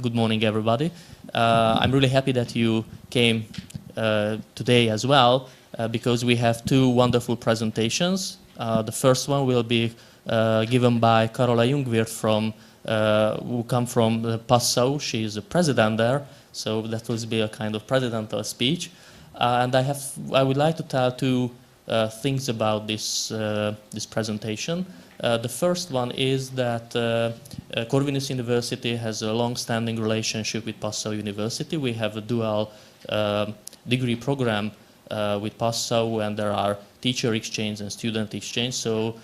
good morning, everybody. I'm really happy that you came today as well, because we have two wonderful presentations. The first one will be given by Carola Jungwirth who come from Passau. She is the president there, so that will be a kind of presidential speech. And I would like to tell two things about this presentation. The first one is that Corvinus University has a long-standing relationship with Passau University. We have a dual degree program with Passau, and there are teacher exchange and student exchange. So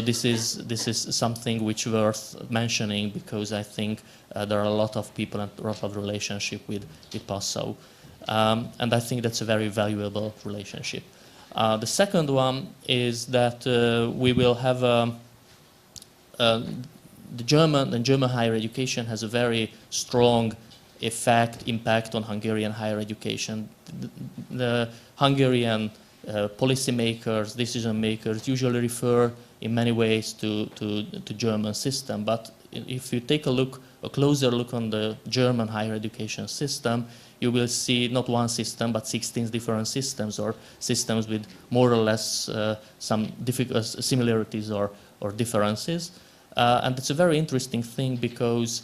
this is something which worth mentioning, because I think there are a lot of people and a lot of relationship with Passau, and I think that's a very valuable relationship. The second one is that we will have the German higher education has a very strong impact on Hungarian higher education. The Hungarian policymakers, decision makers usually refer in many ways to German system, but if you take a closer look on the German higher education system, you will see not one system but 16 different systems, or systems with more or less some similarities or differences. And it's a very interesting thing, because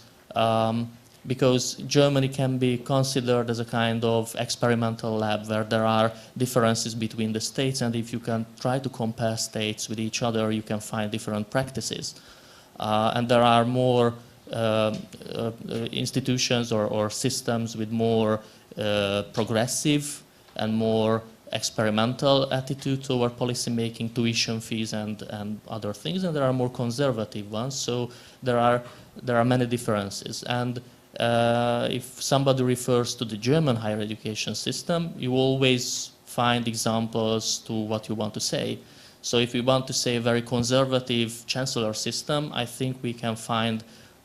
Germany can be considered as a kind of experimental lab where there are differences between the states, and if you can try to compare states with each other, you can find different practices. And there are more institutions or systems with more progressive and more experimental attitude toward policy making, tuition fees and other things, and there are more conservative ones. So there are many differences. And if somebody refers to the German higher education system, you always find examples to what you want to say. So if we want to say a very conservative chancellor system, I think we can find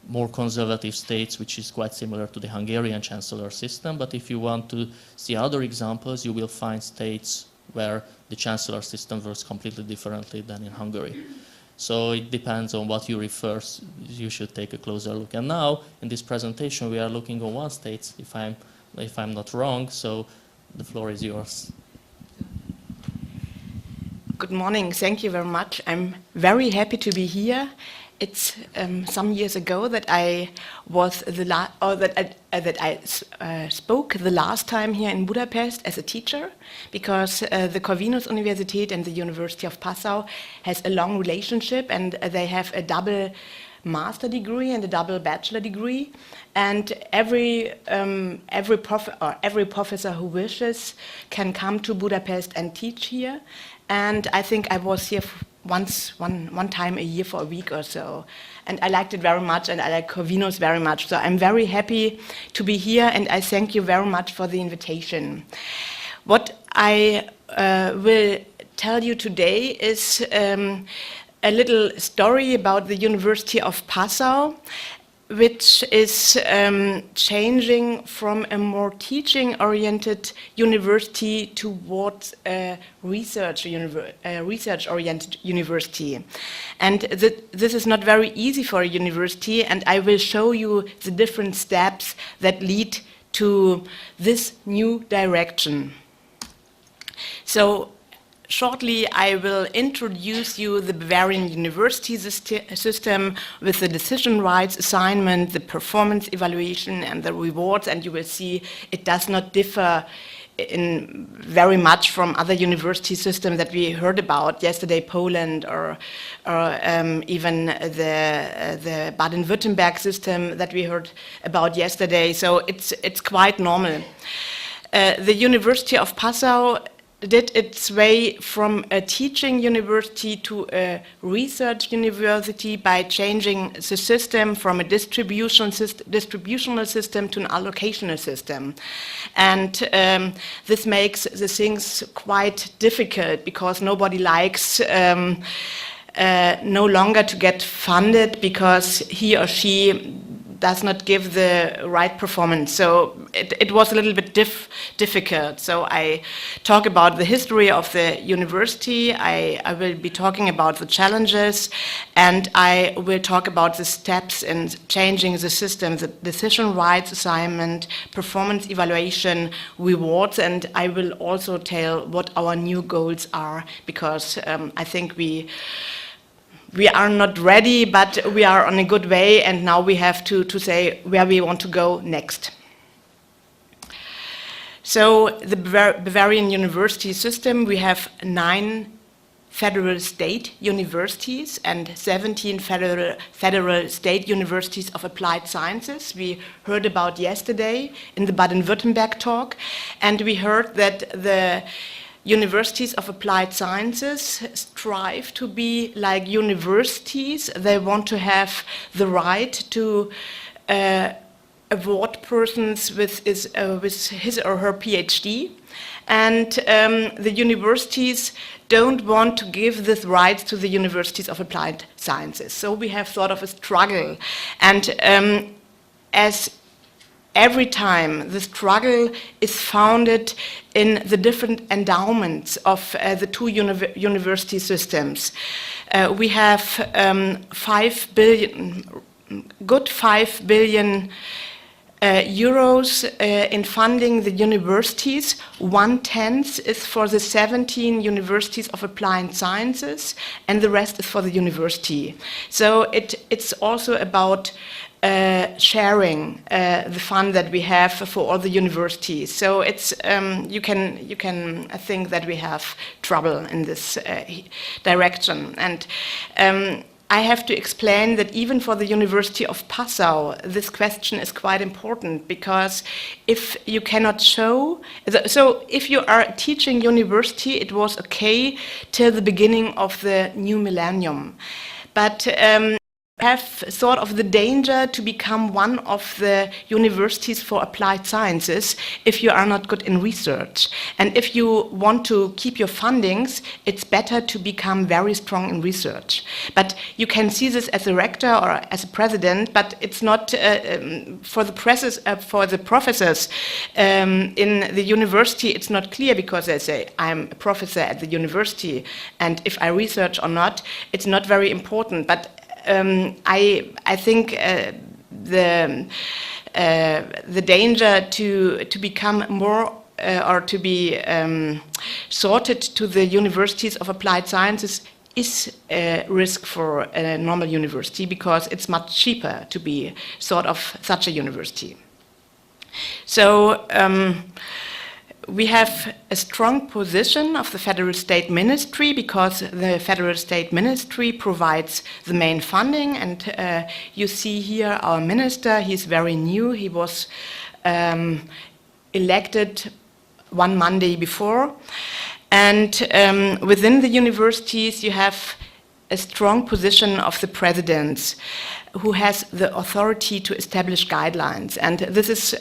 more conservative states, which is quite similar to the Hungarian chancellor system. But if you want to see other examples, you will find states where the chancellor system works completely differently than in Hungary. So it depends on what you refer. You should take a closer look. And now, in this presentation, we are looking on one state, if I'm not wrong. So the floor is yours. Good morning. Thank you very much. I'm very happy to be here. It's some years ago that I was spoke the last time here in Budapest as a teacher, because the Corvinus University and the University of Passau has a long relationship, and they have a double master degree and a double bachelor degree, and every professor who wishes can come to Budapest and teach here. And I think I was here one time a year for a week or so, and I liked it very much, and I like Corvinus very much. So I'm very happy to be here, and I thank you very much for the invitation. What I will tell you today is a little story about the University of Passau, which is changing from a more teaching-oriented university towards a research-oriented university. And this is not very easy for a university, and I will show you the different steps that lead to this new direction. So, shortly, I will introduce you the Bavarian University system with the decision rights assignment, the performance evaluation, and the rewards, and you will see it does not differ in very much from other university systems that we heard about yesterday, Poland, or even the Baden-Württemberg system that we heard about yesterday. So it's quite normal. The University of Passau did its way from a teaching university to a research university by changing the system from a distributional system to an allocational system. And this makes the things quite difficult, because nobody likes no longer to get funded because he or she does not give the right performance. So it was a little bit difficult. So I talk about the history of the university, I will be talking about the challenges, and I will talk about the steps in changing the system, the decision rights assignment, performance evaluation, rewards, and I will also tell what our new goals are, because I think we are not ready, but we are on a good way, and now we have to say where we want to go next. So the Bavarian university system, we have 9 federal state universities and 17 federal state universities of applied sciences. We heard about yesterday in the Baden-Württemberg talk, and we heard that the universities of applied sciences strive to be like universities. They want to have the right to award persons with his or her PhD. And the universities don't want to give this right to the universities of applied sciences. So we have sort of a struggle. And as every time the struggle is founded in the different endowments of the 2 university systems. We have 5 billion euros in funding the universities. 1/10 is for the 17 universities of applied sciences, and the rest is for the university. So it's also about sharing the fund that we have for all the universities. So it's you can think that we have trouble in this direction. And I have to explain that even for the University of Passau, this question is quite important, because if you cannot show, so if you are teaching university, it was okay till the beginning of the new millennium. But have sort of the danger to become one of the universities for applied sciences if you are not good in research. And if you want to keep your fundings, it's better to become very strong in research. But you can see this as a rector or as a president, but it's not for the professors in the university. It's not clear, because they say, I'm a professor at the university, and if I research or not, it's not very important. But I think the danger to become more or to be sorted to the universities of applied sciences is a risk for a normal university, because it's much cheaper to be sort of such a university. So we have a strong position of the Federal State Ministry, because the Federal State Ministry provides the main funding. And you see here our minister, he's very new. He was elected one Monday before. And within the universities, you have a strong position of the presidents, who has the authority to establish guidelines. And this is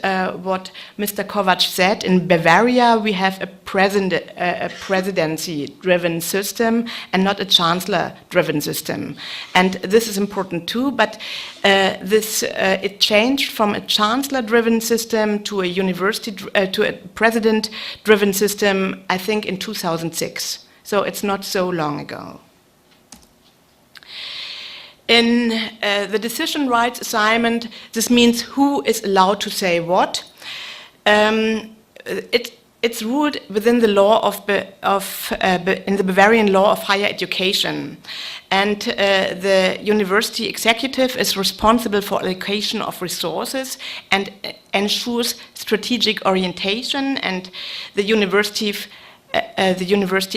what Mr. Kovac said. In Bavaria, we have a presidency-driven system and not a chancellor-driven system. And this is important too, but it changed from a chancellor-driven system to a president-driven system, I think, in 2006. So it's not so long ago. In the decision rights assignment, this means who is allowed to say what. It's ruled within the law in the Bavarian law of higher education, and the university executive is responsible for allocation of resources and ensures strategic orientation. And the university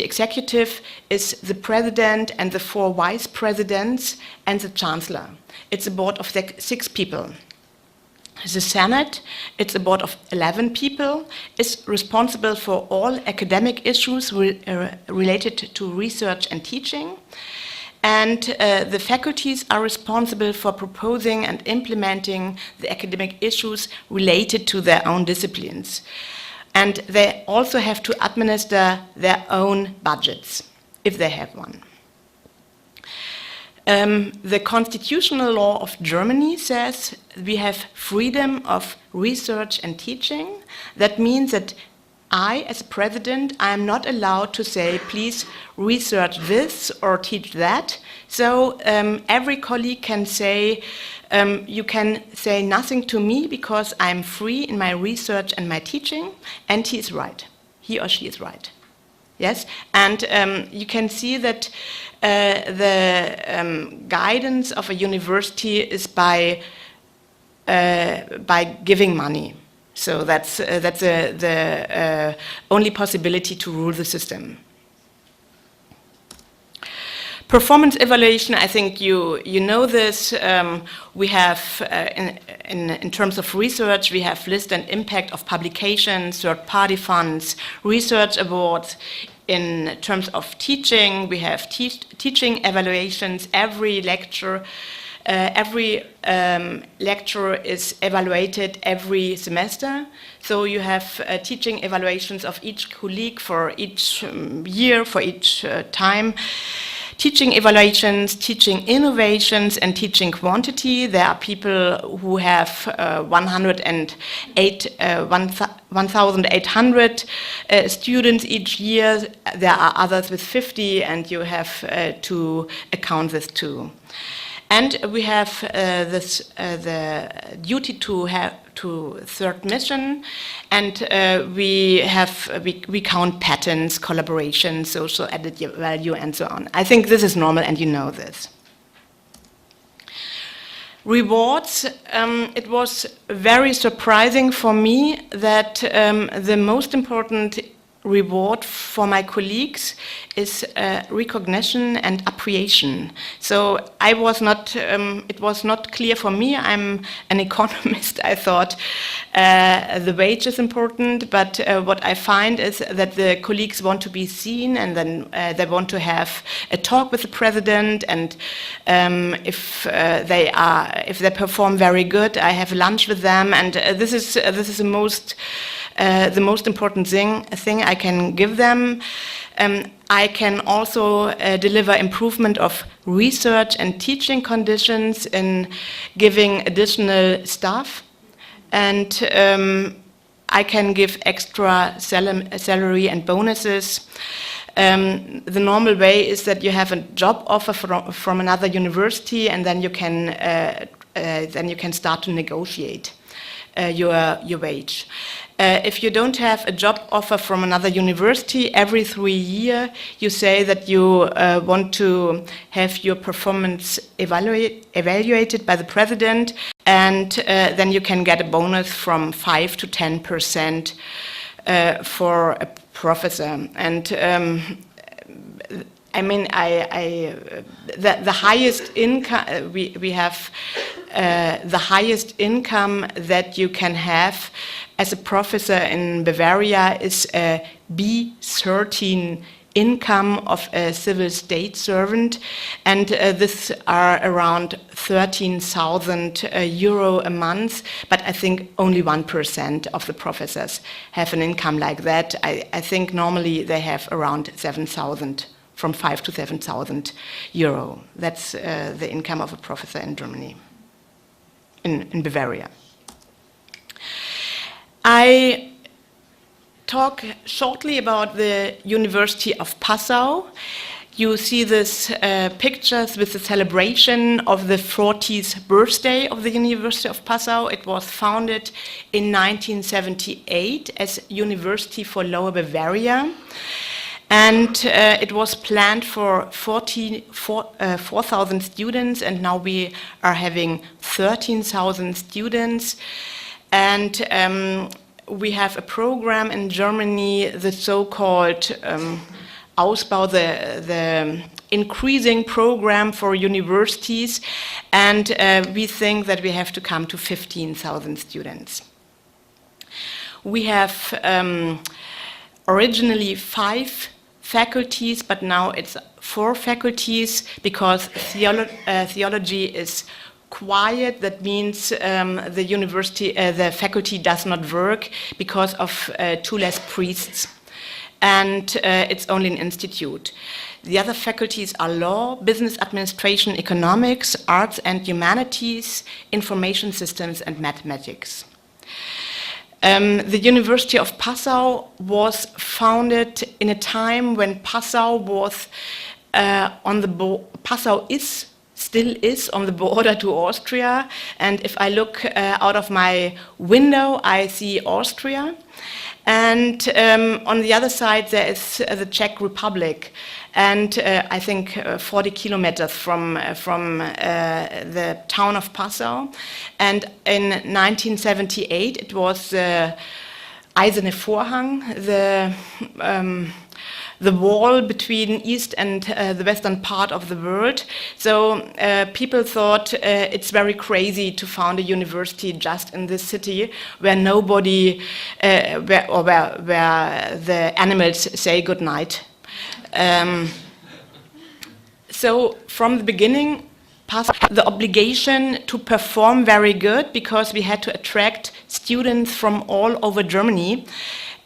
executive is the president and the 4 vice presidents and the chancellor. It's a board of 6 people. The Senate, it's a board of 11 people, is responsible for all academic issues related to research and teaching. And the faculties are responsible for proposing and implementing the academic issues related to their own disciplines. And they also have to administer their own budgets, if they have one. The constitutional law of Germany says we have freedom of research and teaching. That means that I, as a president, I am not allowed to say, please research this or teach that. So every colleague can say, you can say nothing to me because I'm free in my research and my teaching, and he is right. He or she is right. Yes, and you can see that the guidance of a university is by giving money. So that's the only possibility to rule the system. Performance evaluation, I think you know this. We have, in terms of research, we have list and impact of publications, third-party funds, research awards. In terms of teaching, we have teaching evaluations. Every lecture is evaluated every semester. So you have teaching evaluations of each colleague for each year, for each time. Teaching evaluations, teaching innovations, and teaching quantity. There are people who have 1,800 students each year. There are others with 50, and you have to account this too. And we have the duty to third mission, and we count patents, collaboration, social added value, and so on. I think this is normal, and you know this. Rewards. It was very surprising for me that the most important reward for my colleagues is recognition and appreciation. So I was not, it was not clear for me. I'm an economist. I thought the wage is important, but what I find is that the colleagues want to be seen, and then they want to have a talk with the president, and if they perform very good, I have lunch with them, and this is the most important thing I can give them. I can also deliver improvement of research and teaching conditions in giving additional staff, and I can give extra salary and bonuses. The normal way is that you have a job offer from another university, and then you can start to negotiate your wage. If you don't have a job offer from another university, every 3 years you say that you want to have your performance evaluated by the president, and then you can get a bonus from 5 to 10% for a professor. And I mean, the highest income we have, the highest income that you can have as a professor in Bavaria is a B13 income of a civil state servant, and this are around 13,000 euro a month, but I think only 1% of the professors have an income like that. I think normally they have around 7,000, from 5,000 to 7,000 euro. That's the income of a professor in Germany, in Bavaria. I talk shortly about the University of Passau. You see these pictures with the celebration of the 40th birthday of the University of Passau. It was founded in 1978 as University for Lower Bavaria. And it was planned for 4,000 students, and now we are having 13,000 students. And we have a program in Germany, the so-called Ausbau, the increasing program for universities, and we think that we have to come to 15,000 students. We have originally 5 faculties, but now it's 4 faculties because theology is quiet. That means the university, the faculty does not work because of 2 less priests. and it's only an institute. The other faculties are law, business administration, economics, arts and humanities, information systems, and mathematics. The University of Passau was founded in a time when Passau was still is on the border to Austria, and if I look out of my window, I see Austria. And on the other side, there is the Czech Republic, and I think 40 kilometers from the town of Passau. And in 1978, it was the Eiserne Vorhang, the wall between east and the western part of the world. So people thought it's very crazy to found a university just in this city where nobody, where the animals say goodnight. So from the beginning, the obligation to perform very good, because we had to attract students from all over Germany.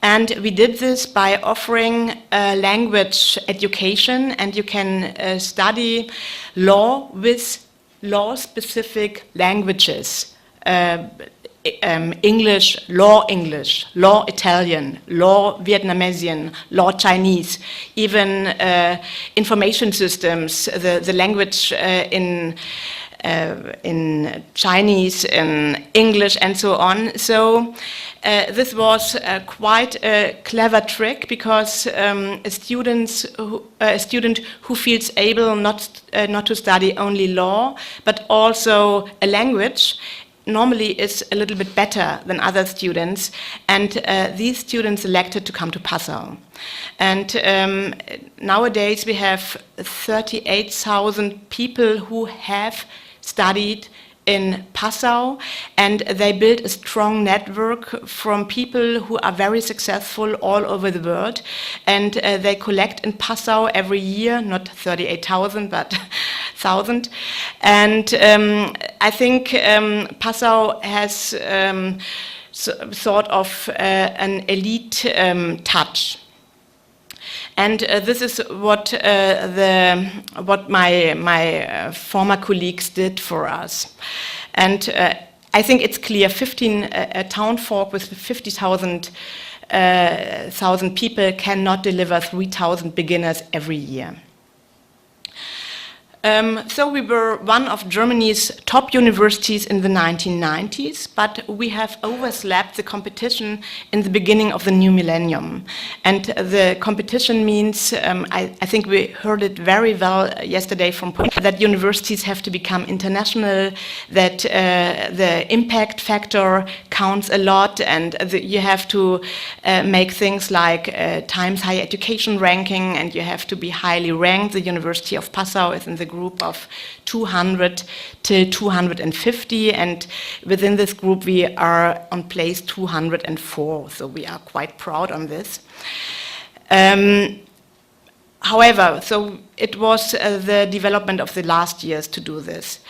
And we did this by offering language education, and you can study law with law-specific languages. English, law Italian, law Vietnamese, law Chinese, even information systems, the language in Chinese, in English, and so on. So this was quite a clever trick, because a student who feels able not to study only law, but also a language, normally is a little bit better than other students, and these students elected to come to Passau. And nowadays we have 38,000 people who have studied in Passau, and they built a strong network from people who are very successful all over the world, and they collect in Passau every year, not 38,000 but 1,000, and I think Passau has sort of an elite touch. And this is what my former colleagues did for us. And I think it's clear, a town folk with 50,000 people cannot deliver 3,000 beginners every year. So we were one of Germany's top universities in the 1990s, but we have overslept the competition in the beginning of the new millennium. And the competition means, I think we heard it very well yesterday from Péter, that universities have to become international, that the impact factor counts a lot, and you have to make things like Times Higher Education ranking, and you have to be highly ranked. The University of Passau is in the group of 200 to 250, and within this group we are on place 204, so we are quite proud on this. However, so it was the development of the last years to do this.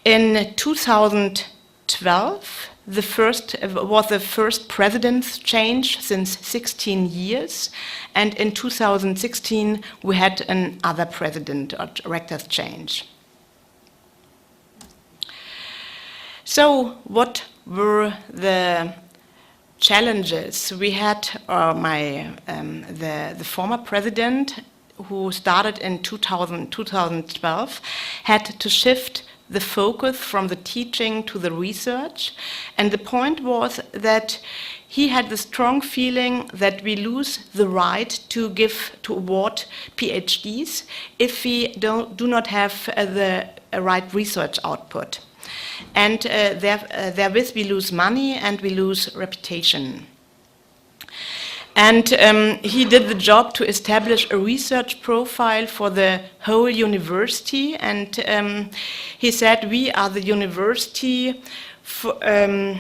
In 2012, was the first president's change since 16 years, and in 2016 we had another president or rector's change. So what were the challenges? We had the former president, who started in 2012, had to shift the focus from the teaching to the research, and the point was that he had the strong feeling that we lose the right to award PhDs if we do not have the right research output, and therewith we lose money and we lose reputation. And he did the job to establish a research profile for the whole university, and he said, we are the university for the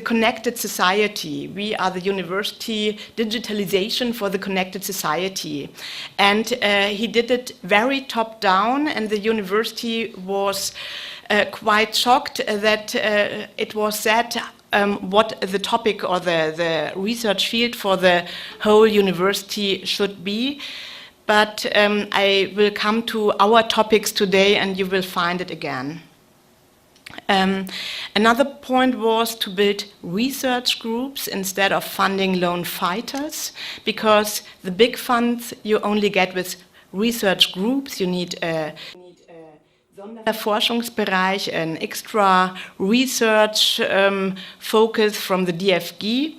connected society. We are the university digitalization for the connected society. And he did it very top down, and the university was quite shocked that it was said, what the topic or the research field for the whole university should be. But I will come to our topics today and you will find it again. Another point was to build research groups instead of funding lone fighters, because the big funds you only get with research groups. You need a Sonderforschungsbereich, an extra research focus from the DFG,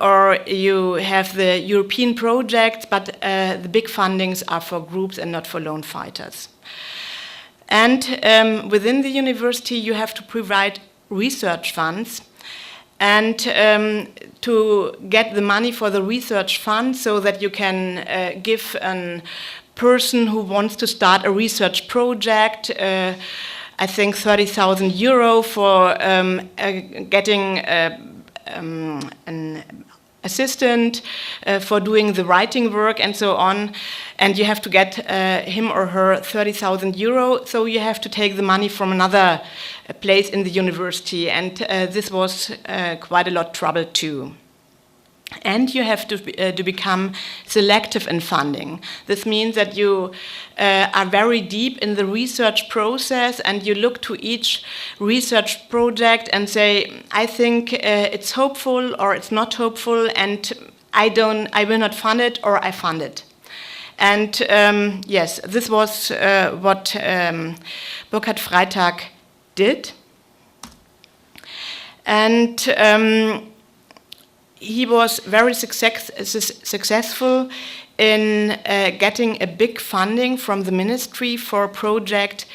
or you have the European projects, but the big fundings are for groups and not for lone fighters. And within the university, you have to provide research funds and to get the money for the research fund so that you can give a person who wants to start a research project, I think 30,000 euro for getting an assistant for doing the writing work and so on, and you have to get him or her 30,000 euro, so you have to take the money from another place in the university, and this was quite a lot of trouble too. And you have to become selective in funding. This means that you are very deep in the research process and you look to each research project and say, I think it's hopeful or it's not hopeful, and I will not fund it or I fund it. And yes, this was what Burkhard Freitag did. And he was very successful in getting a big funding from the ministry for project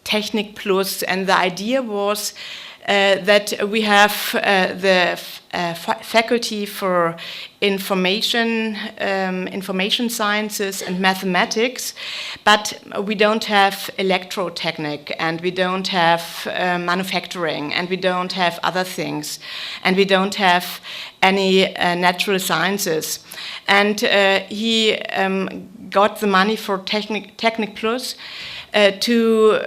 Technik Plus, and the idea was that we have the faculty for information sciences and mathematics, but we don't have electrotechnic, and we don't have manufacturing, and we don't have other things, and we don't have any natural sciences. And he got the money for Technik Plus to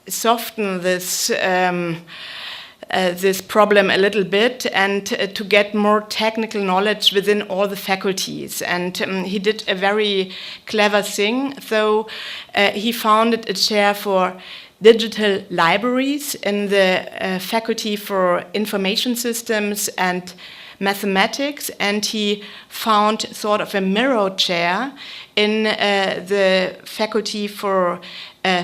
soften this this problem a little bit and to get more technical knowledge within all the faculties. And he did a very clever thing. So he founded a chair for digital libraries in the faculty for information systems and mathematics, and he found sort of a mirror chair in the faculty for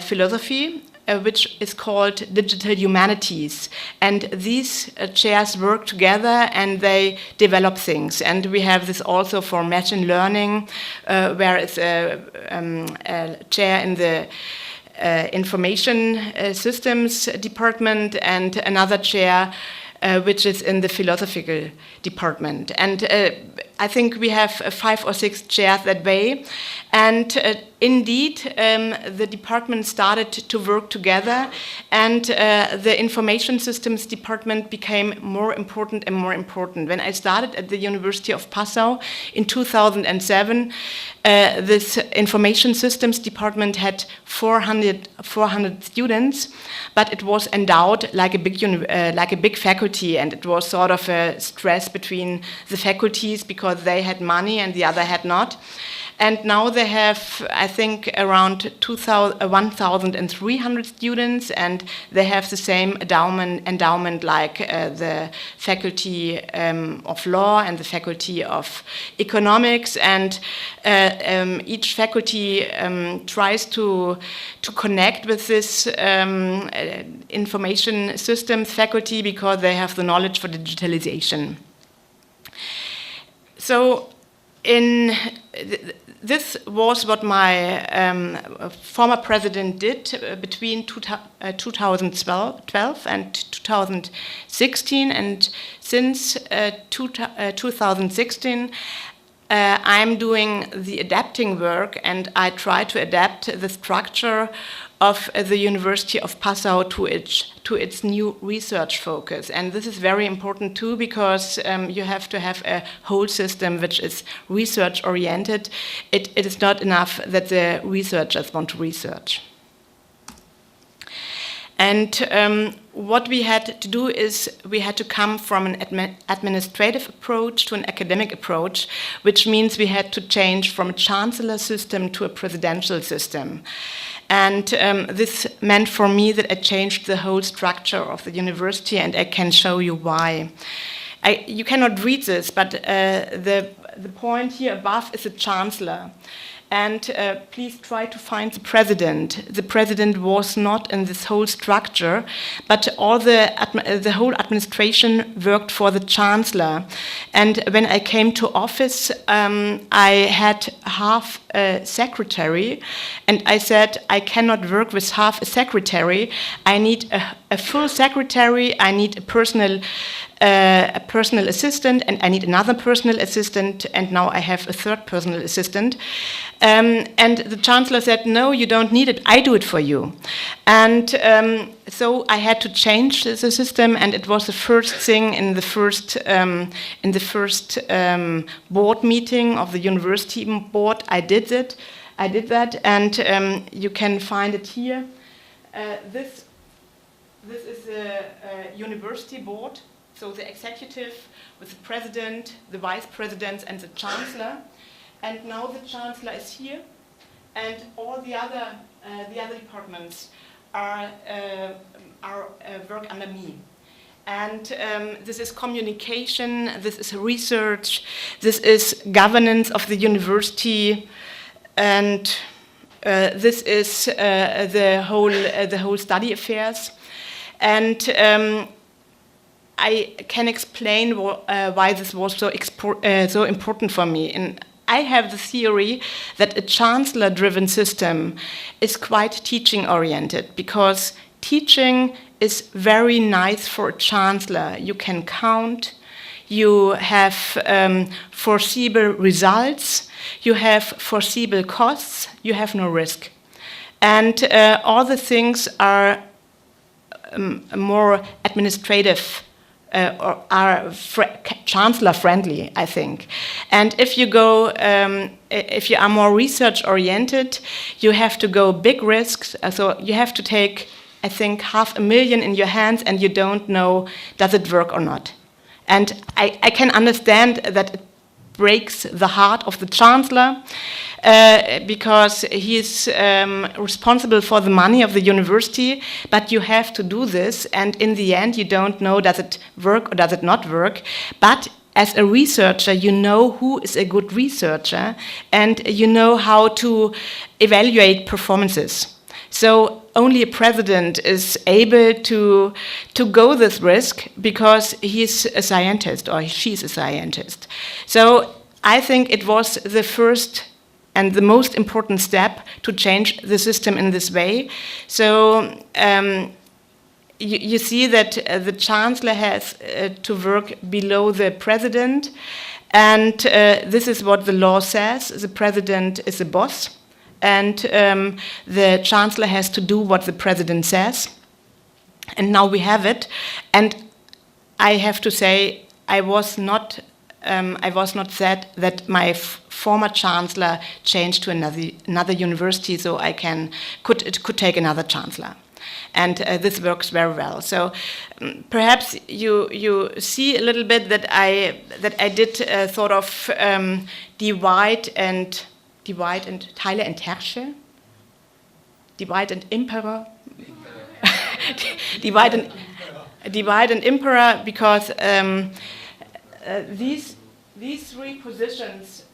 philosophy, which is called Digital Humanities. And these chairs work together and they develop things. And we have this also for machine learning, where it's a chair in the information systems department and another chair which is in the philosophical department. And I think we have 5 or 6 chairs that way. And indeed, the department started to work together, and the information systems department became more important and more important. When I started at the University of Passau in 2007, this information systems department had 400 students, but it was endowed like a big faculty, and it was sort of a stress between the faculties because they had money and the other had not. And now they have, I think, around 1,300 students, and they have the same endowment like the faculty of law and the faculty of economics. And each faculty tries to connect with this information systems faculty because they have the knowledge for digitalization. So this was what my former president did between 2012 and 2016, and since 2016 I'm doing the adapting work, and I try to adapt the structure of the University of Passau to its new research focus. And this is very important too, because you have to have a whole system which is research oriented. It is not enough that the researchers want to research. And what we had to do is we had to come from an administrative approach to an academic approach, which means we had to change from a chancellor system to a presidential system. And this meant for me that I changed the whole structure of the university, and I can show you why. You cannot read this, but the point here above is a chancellor. And please try to find the president. The president was not in this whole structure, but the whole administration worked for the chancellor. And when I came to office, I had half a secretary, and I said, I cannot work with half a secretary. I need a full secretary. I need a personal assistant, and I need another personal assistant, and now I have a third personal assistant. And the chancellor said, no, you don't need it, I do it for you. And so I had to change the system, and it was the first thing in the first board meeting of the university board. I did that, and you can find it here. This is a university board. So the executive with the president, the vice presidents, and the chancellor. And now the chancellor is here, and all the other departments are work under me. And this is communication, this is research, this is governance of the university, and this is the whole study affairs. And I can explain why this was so important for me. And I have the theory that a chancellor-driven system is quite teaching-oriented, because teaching is very nice for a chancellor. You can count, you have foreseeable results, you have foreseeable costs, you have no risk. And all the things are more administrative or are chancellor-friendly, I think. And if you go, if you are more research-oriented, you have to go big risks. So you have to take, I think, 500,000 in your hands, and you don't know, does it work or not? And I can understand that it breaks the heart of the chancellor, because he is responsible for the money of the university, but you have to do this, and in the end you don't know, does it work or does it not work. But as a researcher, you know who is a good researcher, and you know how to evaluate performances. So only a president is able to go this risk, because he's a scientist or she's a scientist. So I think it was the first and the most important step to change the system in this way. So you see that the chancellor has to work below the president, and this is what the law says. The president is the boss, and the chancellor has to do what the president says. And now we have it. And I have to say, I was not sad that my former chancellor changed to another university, so I could take another chancellor. And this works very well. So perhaps you see a little bit that I did sort of divide and Teile and herrsche, divide and emperor, divide and emperor, because these three positions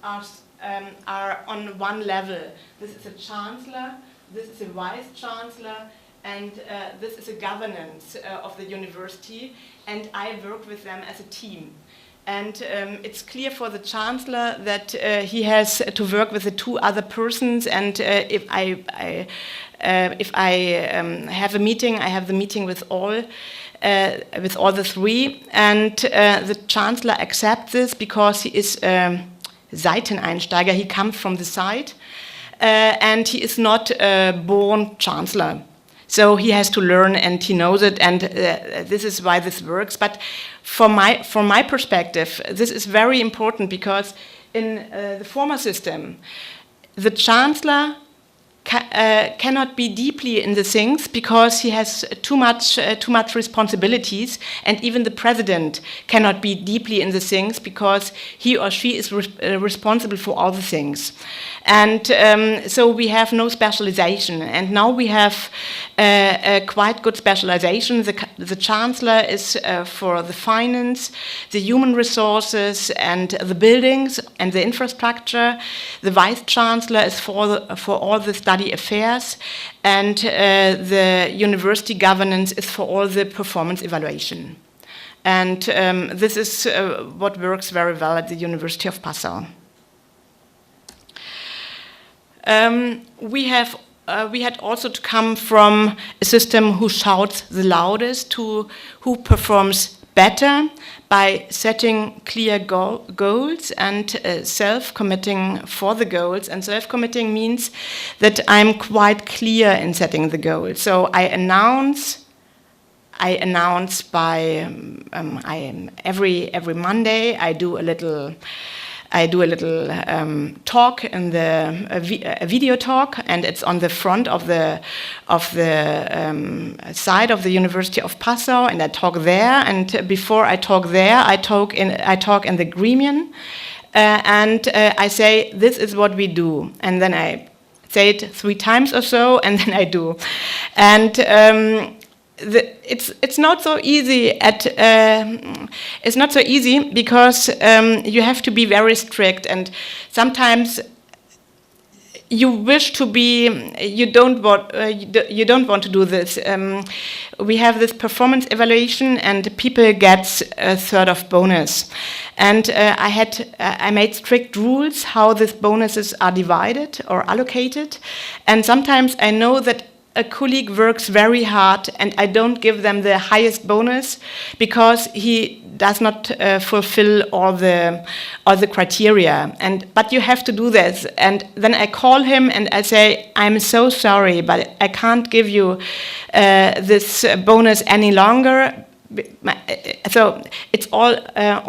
are on one level. This is a chancellor, this is a vice chancellor, and this is a governance of the university, and I work with them as a team. And it's clear for the chancellor that he has to work with the two other persons. And if I have a meeting, I have the meeting with all the three. And the chancellor accepts this because he is Seiteneinsteiger. He comes from the side, and he is not a born chancellor. So he has to learn, and he knows it, and this is why this works. But from my perspective, this is very important, because in the former system, the chancellor cannot be deeply in the things because he has too much responsibilities, and even the president cannot be deeply in the things because he or she is responsible for all the things. And so we have no specialization, and now we have a quite good specialization. The chancellor is for the finance, the human resources, and the buildings and the infrastructure. The vice chancellor is for all the study affairs, and the university governance is for all the performance evaluation. And this is what works very well at the University of Passau. We had also to come from a system who shouts the loudest to who performs better by setting clear goals and self-committing for the goals. And self-committing means that I'm quite clear in setting the goals. So I announce by every Monday I do a little talk in a video talk, and it's on the front of the side of the University of Passau, and I talk there. And before I talk there, I talk in the gremium, and I say this is what we do, and then I say it 3 times or so, and then I do, and. It's not so easy it's not so easy because you have to be very strict, and sometimes you wish to be, you don't want to do this. We have this performance evaluation, and people get a third of bonus, and I made strict rules how these bonuses are divided or allocated, and sometimes I know that a colleague works very hard and I don't give them the highest bonus because he does not fulfill all the criteria. But you have to do this. And then I call him and I say, I'm so sorry, but I can't give you this bonus any longer. So it's all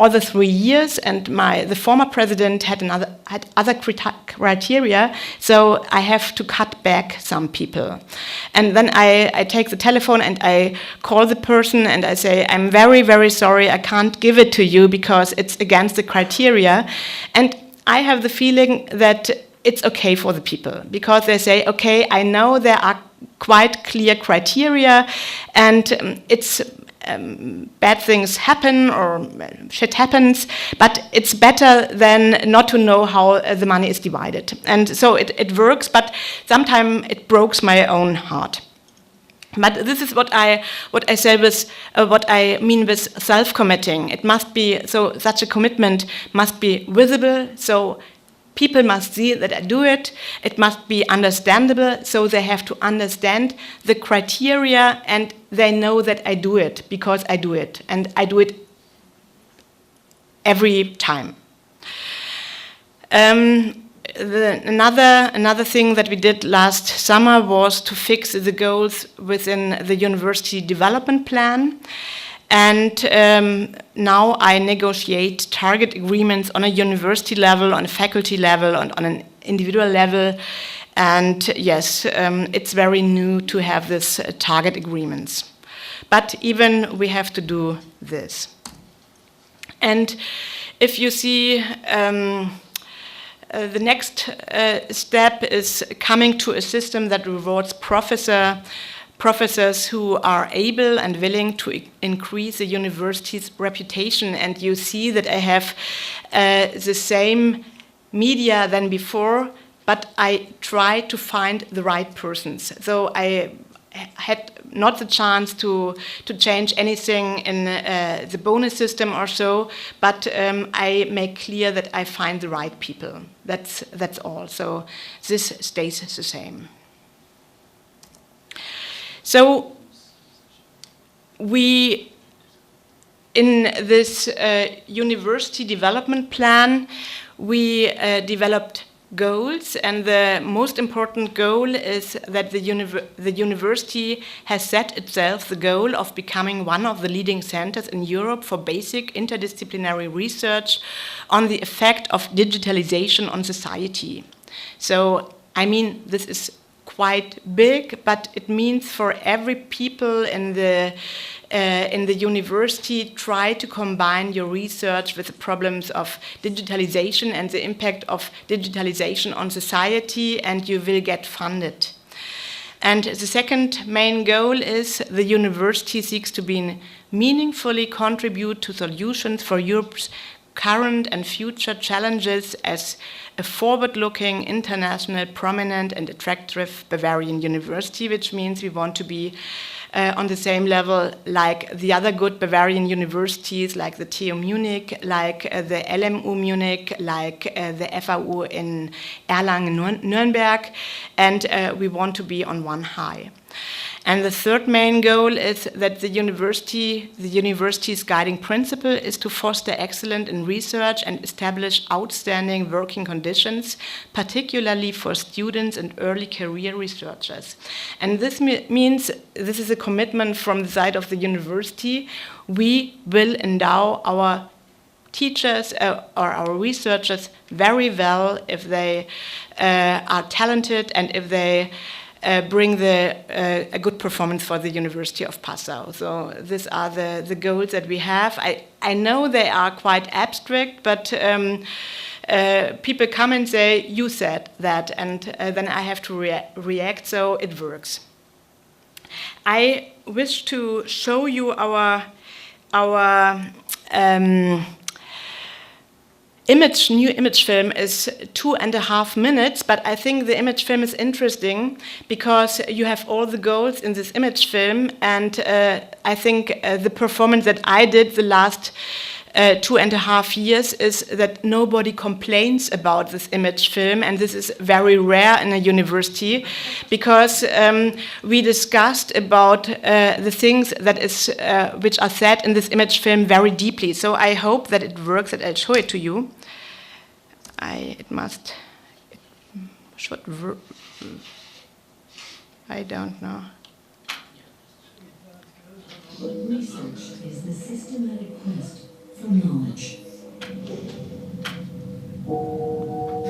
the 3 years, and the former president had other criteria, so I have to cut back some people. And then I take the telephone and I call the person and I say, I'm very, very sorry, I can't give it to you because it's against the criteria. And I have the feeling that it's okay for the people, because they say, okay, I know there are quite clear criteria, and it's bad things happen or shit happens, but it's better than not to know how the money is divided. And so it works, but sometimes it breaks my own heart. But this is what I say with what I mean with self-committing. It must be, so such a commitment must be visible, so people must see that I do it. It must be understandable, so they have to understand the criteria and they know that I do it because I do it. And I do it every time. Another thing that we did last summer was to fix the goals within the university development plan. And now I negotiate target agreements on a university level, on a faculty level, on an individual level. And yes, it's very new to have this target agreements. But even we have to do this. And if you see, the next step is coming to a system that rewards professors who are able and willing to increase the university's reputation. And you see that I have the same media than before, but I try to find the right persons. So I had not the chance to change anything in the bonus system or so, but I make clear that I find the right people. That's all. So this stays the same. So we, in this university development plan, we developed goals, and the most important goal is that the university has set itself the goal of becoming one of the leading centers in Europe for basic interdisciplinary research on the effect of digitalization on society. So, I mean, this is quite big, but it means for every people in the university, try to combine your research with the problems of digitalization and the impact of digitalization on society, and you will get funded. And the second main goal is the university seeks to meaningfully contribute to solutions for Europe's current and future challenges as a forward-looking, international, prominent and attractive Bavarian university, which means we want to be on the same level like the other good Bavarian universities, like the TU Munich, like the LMU Munich, like the FAU in Erlangen-Nürnberg, and we want to be on one high. And the third main goal is that the university's guiding principle is to foster excellence in research and establish outstanding working conditions, particularly for students and early career researchers. And this means this is a commitment from the side of the university. We will endow our teachers or our researchers very well if they are talented and if they bring a good performance for the University of Passau. So these are the goals that we have. I know they are quite abstract, but people come and say, you said that, and then I have to react, so it works. I wish to show you our new image film is 2.5 minutes, but I think the image film is interesting because you have all the goals in this image film, and I think the performance that I did the last 2.5 years is that nobody complains about this image film, and this is very rare in a university because we discussed about the things that which are said in this image film very deeply. So I hope that it works, that I'll show it to you. I don't know. Research is the systematic quest for knowledge.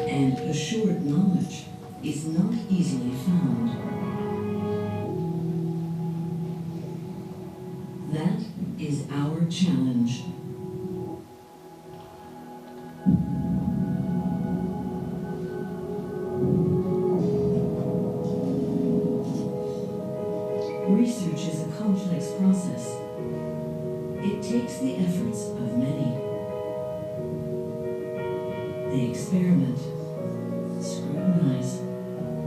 And assured knowledge is not easily found. That is our challenge. Research is a complex process. It takes the efforts of many. They experiment, scrutinize,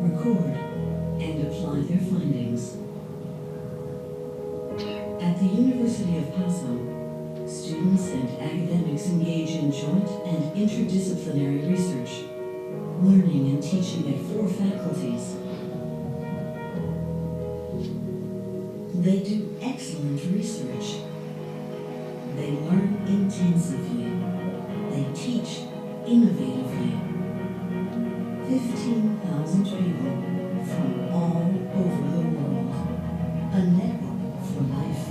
record, and apply their findings. At the University of Passau, students and academics engage in joint and interdisciplinary research, learning and teaching at 4 faculties. They do excellent research. They learn intensively. They teach innovatively. 15,000 people from all over the world. A network for life.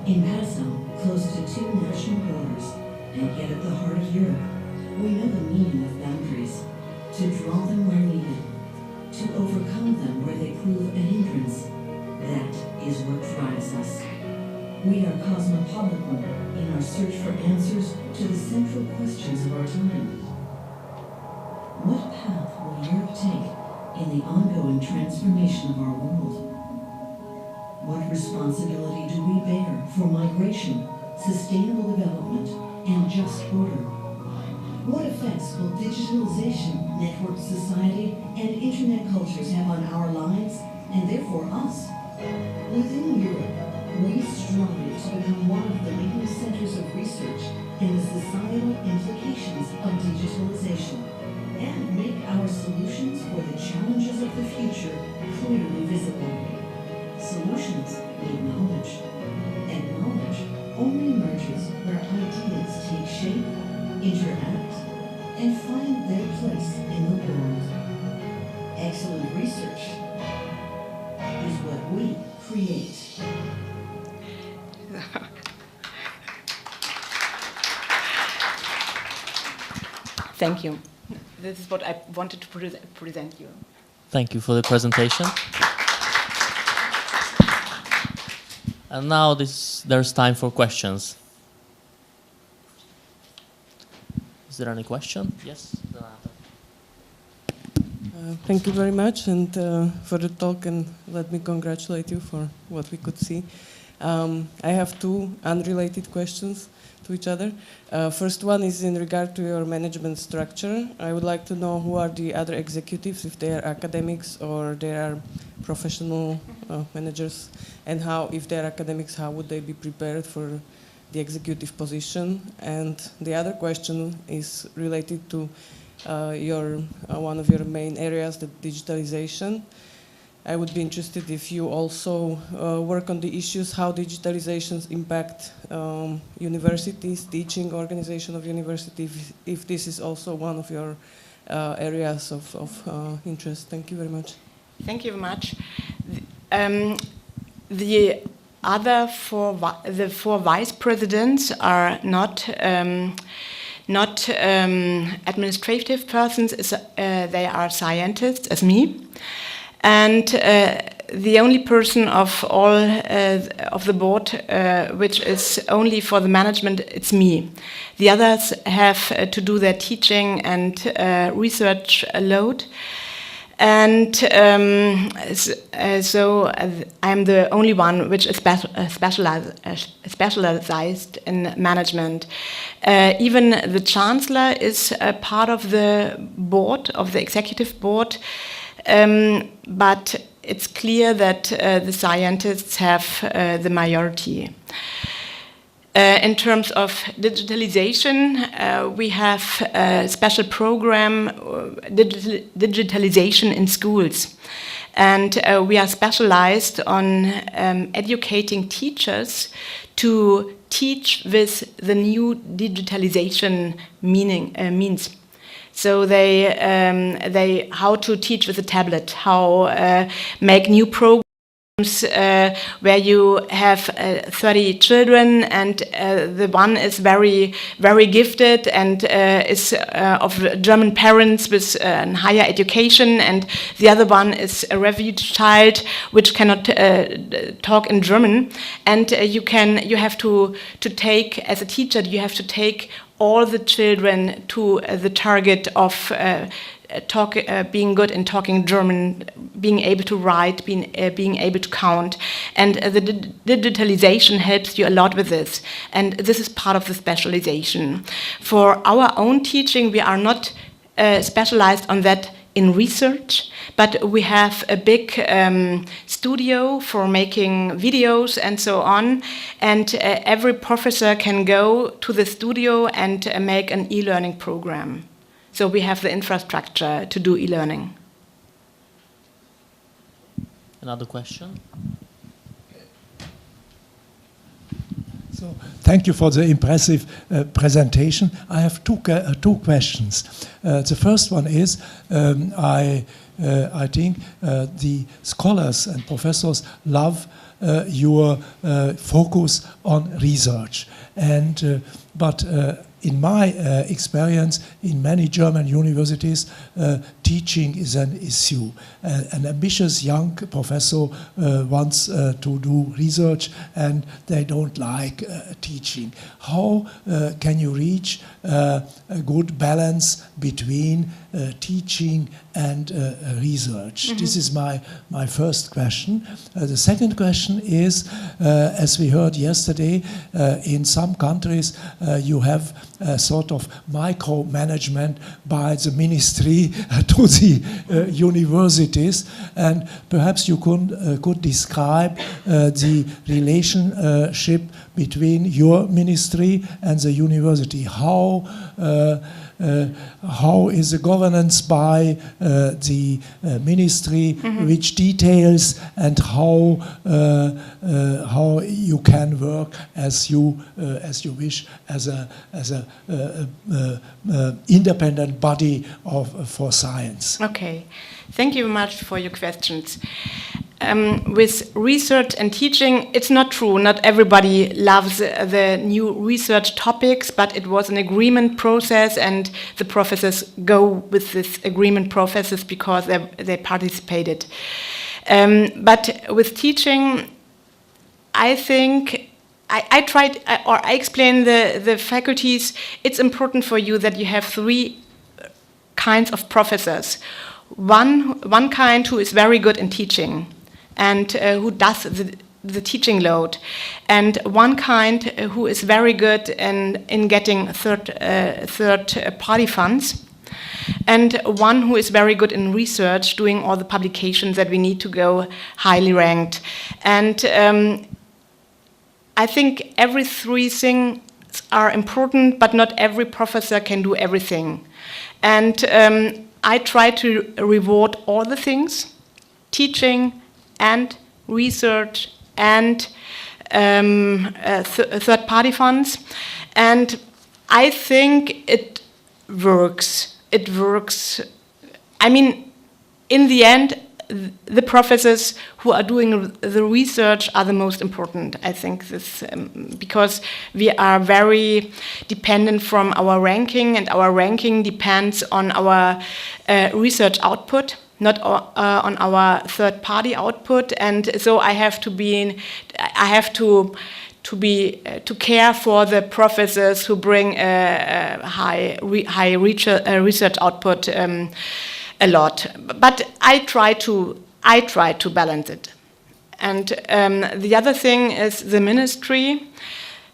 In Passau, close to 2 national borders, and yet at the heart of Europe, we know the meaning of boundaries. To draw them where needed. To overcome them where they prove a hindrance. That is what drives us. We are cosmopolitan in our search for answers to the central questions of our time. What path will Europe take in the ongoing transformation of our world? What responsibility do we bear for migration, sustainable development, and just order? What effects will digitalization, networked society, and internet cultures have on our lives, and therefore us? Within Europe, we strive to become one of the leading centers of research in the societal implications of digitalization and make our solutions for the challenges of the future clearly visible. Solutions need knowledge, and knowledge only emerges where ideas take shape, interact, and find their place in the world. Excellent research is what we create. Thank you. This is what I wanted to present you. Thank you for the presentation. And now there's time for questions. Is there any question? Yes. Thank you very much and for the talk, and let me congratulate you for what we could see. I have two unrelated questions to each other. First one is in regard to your management structure. I would like to know who are the other executives, if they are academics or they are professional managers, and how, if they are academics, how would they be prepared for the executive position? And the other question is related to one of your main areas, the digitalization. I would be interested if you also work on the issues how digitalizations impact universities, teaching organization of universities, if this is also one of your areas of interest. Thank you very much. Thank you very much. The other four vice presidents are not administrative persons. They are scientists, as me. And the only person of all of the board which is only for the management, it's me. The others have to do their teaching and research load. And so I'm the only one which is specialized in management. Even the chancellor is a part of the board, of the executive board. But it's clear that the scientists have the majority. In terms of digitalization, we have a special program, digitalization in schools. And we are specialized on educating teachers to teach with the new digitalization means. So they how to teach with a tablet, how make new programs where you have 30 children, and the one is very, very gifted and is of German parents with higher education, and the other one is a refugee child which cannot talk in German. And you have to take, as a teacher, you have to take all the children to the target of being good in talking German, being able to write, being able to count. And the digitalization helps you a lot with this. And this is part of the specialization. For our own teaching, we are not specialized on that in research, but we have a big studio for making videos and so on. And every professor can go to the studio and make an e-learning program. So we have the infrastructure to do e-learning. Another question? So, thank you for the impressive presentation. I have two questions. The first one is, I think the scholars and professors love your focus on research, and but in my experience in many German universities, teaching is an issue. An ambitious young professor wants to do research and they don't like teaching. How can you reach a good balance between teaching and research? Mm-hmm. This is my first question. The second question is, as we heard yesterday, in some countries you have a sort of micromanagement by the ministry to the universities, and perhaps you could describe the relationship between your ministry and the university. How is the governance by the ministry, mm-hmm. which details, and how you can work as you wish as a independent body for science. Okay, thank you very much for your questions. with research and teaching, it's not true. Not everybody loves the new research topics, but it was an agreement process, and the professors go with this agreement processes because they participated. But with teaching, I think I tried, or I explained the faculties, it's important for you that you have three kinds of professors. One kind who is very good in teaching and who does the teaching load, and one kind who is very good in getting third party funds, and one who is very good in research, doing all the publications that we need to go highly ranked. And I think every three things are important, but not every professor can do everything. And I try to reward all the things, teaching and research and third-party funds. And I think it works. It works. I mean, in the end, the professors who are doing the research are the most important. I think this because we are very dependent from our ranking, and our ranking depends on our research output, not on our third-party output. And so I have to care for the professors who bring high research output. A lot, but I try to balance it. And the other thing is the ministry.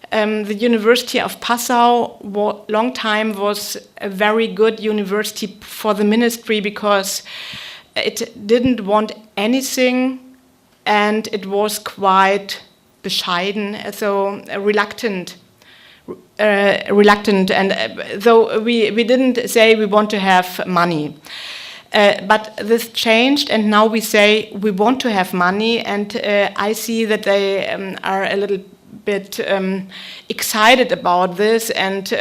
The University of Passau, long time, was a very good university for the ministry because it didn't want anything, and it was quite bescheiden, so reluctant. And though we didn't say we want to have money. But this changed, and now we say we want to have money, and I see that they are a little bit excited about this. And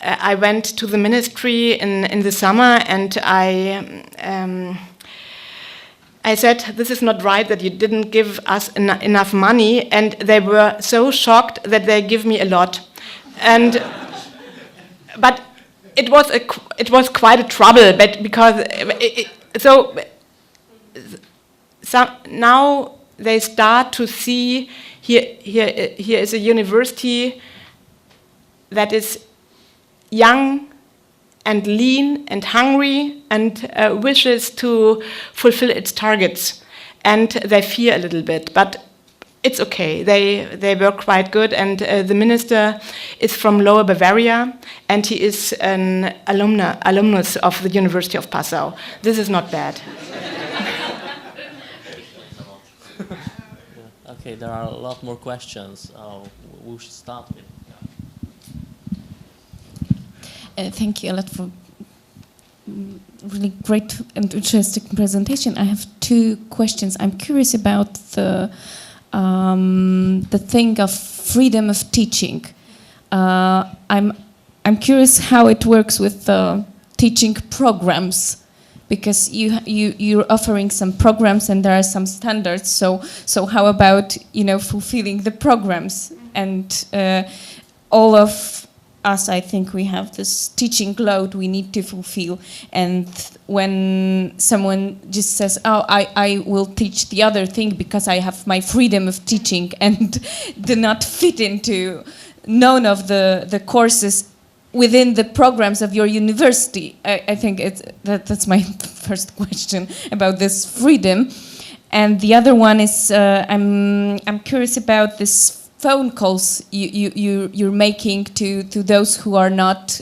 I went to the ministry in the summer, and I said, this is not right that you didn't give us enough money, and they were so shocked that they give me a lot. And but it was quite a trouble, but because so now they start to see here is a university that is young and lean and hungry and wishes to fulfill its targets, and they fear a little bit, but it's okay. They work quite good, and the minister is from Lower Bavaria, and he is an alumnus of the University of Passau. This is not bad. Okay, there are a lot more questions. We should start with. Thank you a lot for really great and interesting presentation. I have two questions. I'm curious about the thing of freedom of teaching. I'm curious how it works with the teaching programs, because you're offering some programs and there are some standards. So how about fulfilling the programs? And all of us, I think we have this teaching load we need to fulfill. And when someone just says, oh, I will teach the other thing because I have my freedom of teaching, and do not fit into none of the courses within the programs of your university. I think that's my first question about this freedom. And the other one is, I'm curious about this phone calls you're making to those who are not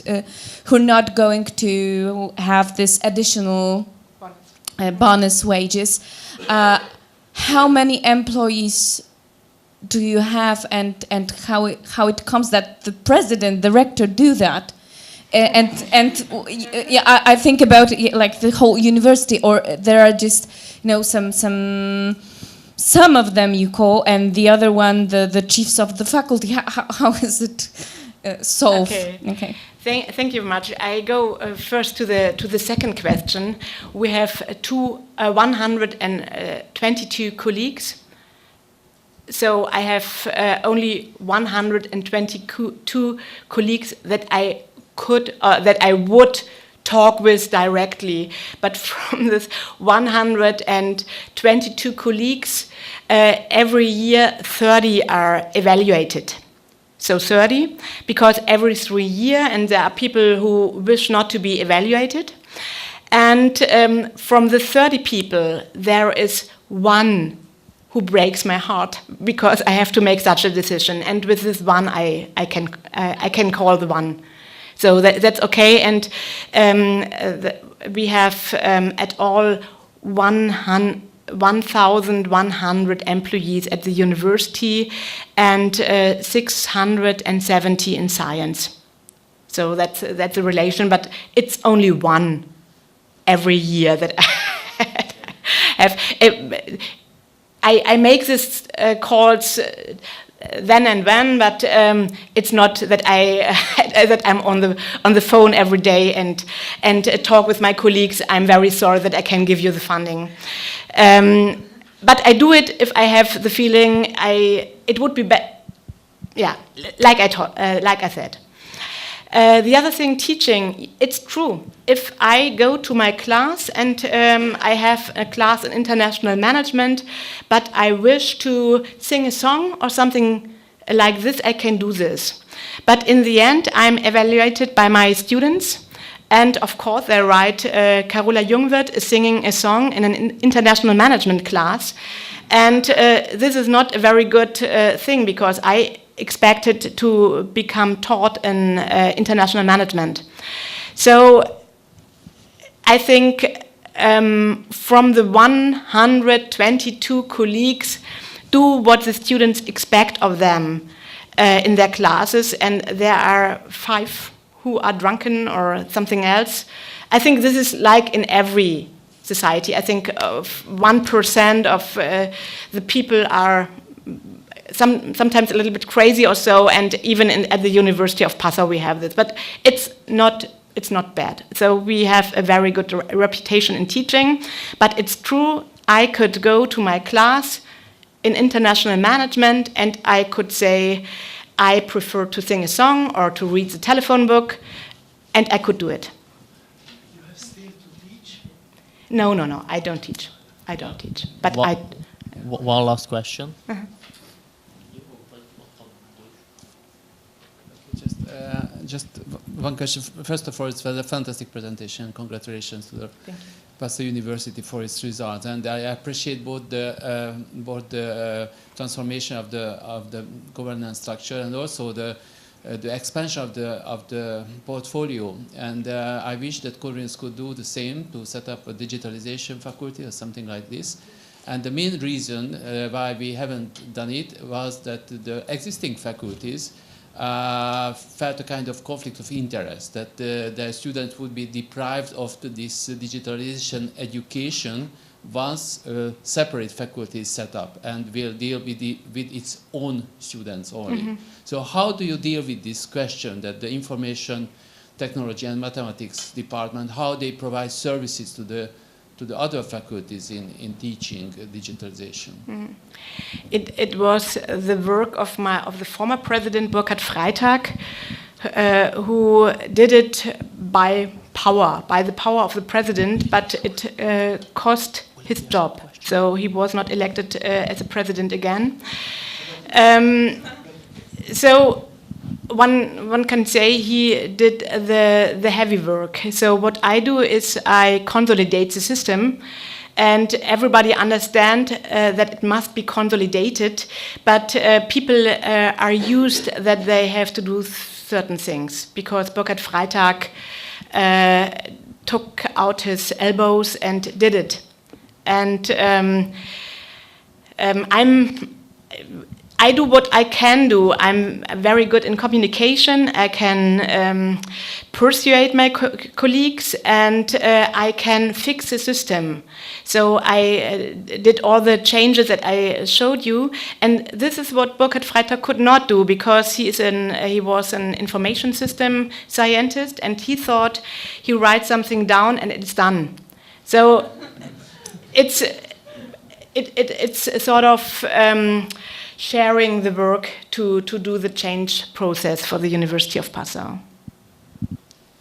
going to have this additional bonus wages. How many employees do you have, and how it comes that the president, the rector, do that? I think about like the whole university, or there are just some of them you call, and the other one the chiefs of the faculty. How is it solve? Okay. Thank you very much. I go first to the second question. We have 122 colleagues. So I have only 122 colleagues that I would talk with directly. But from this 122 colleagues, every year 30 are evaluated. So 30, because every 3 years, and there are people who wish not to be evaluated. And from the 30 people, there is one who breaks my heart because I have to make such a decision. And with this one, I can call the one. So that's okay. And we have at all 1,100 employees at the university and 670 in science. So that's a relation, but it's only one every year that I have. I make this calls then and when, but it's not that that I'm on the phone every day and talk with my colleagues. I'm very sorry that I can give you the funding, but I do it if I have the feeling it would be better. Yeah, like I said. The other thing, teaching, it's true. If I go to my class and I have a class in international management, but I wish to sing a song or something like this, I can do this. But in the end, I'm evaluated by my students. And of course, they're right. Carola Jungwirth is singing a song in an international management class. And this is not a very good thing because I expected to become taught in international management. So I think from the 122 colleagues, do what the students expect of them in their classes, and there are 5 who are drunken or something else. I think this is like in every society. I think 1% of the people are sometimes a little bit crazy or so, and even at the University of Passau we have this, but it's not bad. So we have a very good reputation in teaching, but it's true, I could go to my class in international management and I could say I prefer to sing a song or to read the telephone book, and I could do it. You have still to teach? No, I don't teach. But one last question. Just one question. First of all, it was a fantastic presentation. Congratulations to the Passau University for its results, and I appreciate both the transformation of the governance structure and also the expansion of the portfolio. And I wish that Corvinus could do the same to set up a digitalization faculty or something like this. And the main reason why we haven't done it was that the existing faculties felt a kind of conflict of interest, that the students would be deprived of this digitalization education once a separate faculty is set up and will deal with its own students only. Mm-hmm. So how do you deal with this question that the information technology and mathematics department, how they provide services to the other faculties in teaching digitalization? Mm. It was the work of the former president Péter Horváth, who did it by the power of the president, but it cost his job. So he was not elected as a president again. So one can say he did the heavy work. So what I do is I consolidate the system, and everybody understand that it must be consolidated, but people are used that they have to do certain things, because Péter Horváth took out his elbows and did I do what I can do. I'm very good in communication. I can persuade my colleagues, and I can fix the system. So I did all the changes that I showed you, and this is what Burkhard Freitag could not do, because he was an information system scientist, and he thought he writes something down and it's done. So it's sort of sharing the work to do the change process for the University of Passau.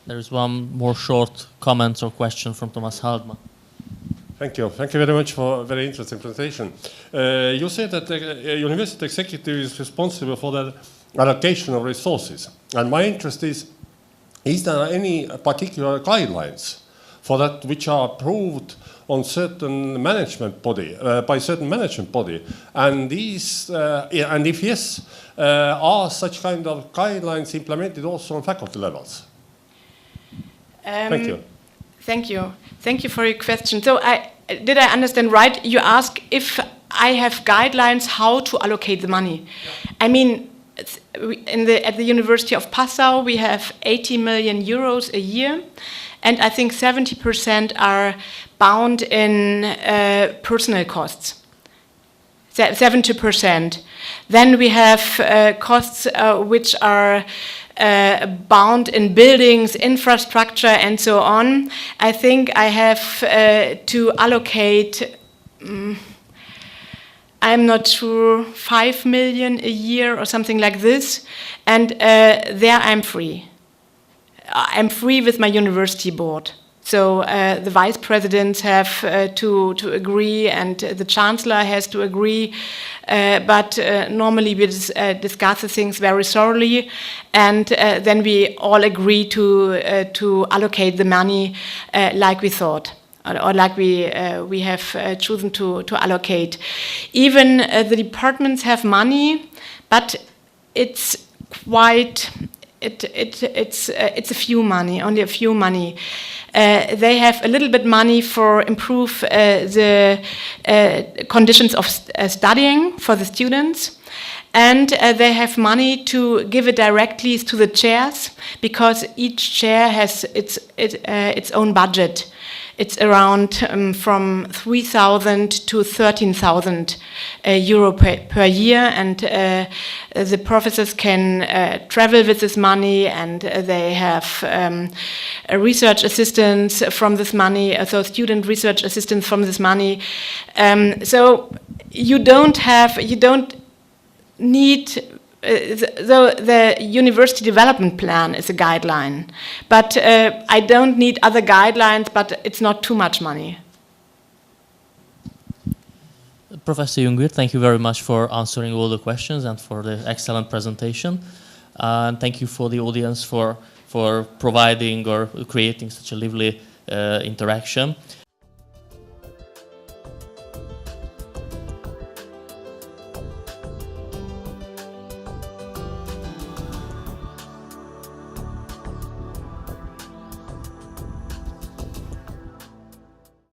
There is one more short comment or question from Thomas Haldman. Thank you. Thank you very much for a very interesting presentation. You said that the university executive is responsible for the allocation of resources. And my interest is there any particular guidelines for that which are approved on certain management body, by certain management body? And these, and if yes, are such kind of guidelines implemented also on faculty levels? Thank you. Thank you. Thank you for your question. So did I understand right? You ask if I have guidelines how to allocate the money. Yeah. I mean, at the University of Passau, we have 80 million euros a year, and I think 70% are bound in personnel costs. 70%. Then we have costs which are bound in buildings, infrastructure, and so on. I think I have to allocate, I'm not sure, 5 million a year or something like this, and there I'm free. I'm free with my university board. So the vice presidents have to agree, and the chancellor has to agree. But normally we discuss the things very thoroughly, and then we all agree to allocate the money like we thought, or like we have chosen to allocate. Even the departments have money, but it's quite. It's a few money, only a few money. They have a little bit money for improve the conditions of studying for the students, and they have money to give it directly to the chairs, because each chair has its own budget. It's around from 3,000 to 13,000 euro per year, and the professors can travel with this money, and they have research assistants from this money, so student research assistants from this money. So you don't need. The university development plan is a guideline, but I don't need other guidelines, but it's not too much money. Professor Jungwirth, thank you very much for answering all the questions and for the excellent presentation. And thank you for the audience for providing or creating such a lively interaction.